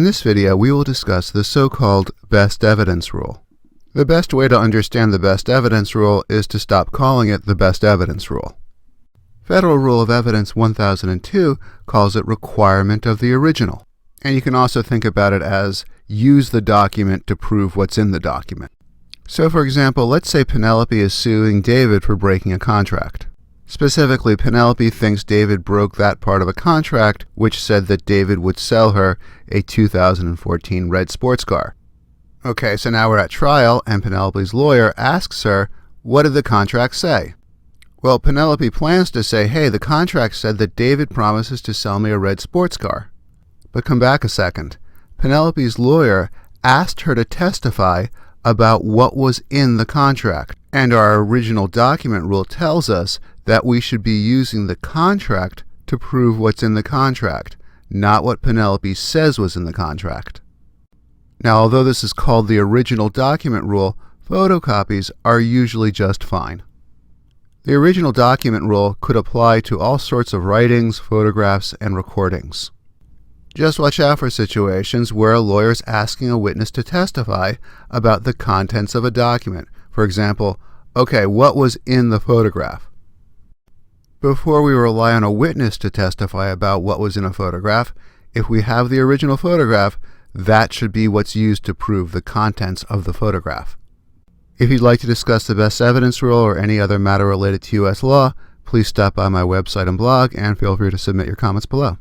this video, we will discuss the so-called best evidence rule. The best way to understand the best evidence rule is to stop calling it the best evidence rule. Federal Rule of Evidence 1002 calls it requirement of the original. And you can also think about it as use the document to prove what's in the document. So for example, let's say Penelope is suing David for breaking a contract. Specifically, Penelope thinks David broke that part of a contract which said that David would sell her a 2014 red sports car. Okay, so now we're at trial and Penelope's lawyer asks her, what did the contract say? Well, Penelope plans to say, hey, the contract said that David promises to sell me a red sports car. But come back a second. Penelope's lawyer asked her to testify about what was in the contract. And our original document rule tells us that we should be using the contract to prove what's in the contract, not what Penelope says was in the contract. Now, although this is called the original document rule, photocopies are usually just fine. The original document rule could apply to all sorts of writings, photographs, and recordings. Just watch out for situations where a lawyer is asking a witness to testify about the contents of a document. For example, okay, what was in the photograph? Before we rely on a witness to testify about what was in a photograph, if we have the original photograph, that should be what's used to prove the contents of the photograph. If you'd like to discuss the best evidence rule or any other matter related to U.S. law, please stop by my website and blog and feel free to submit your comments below.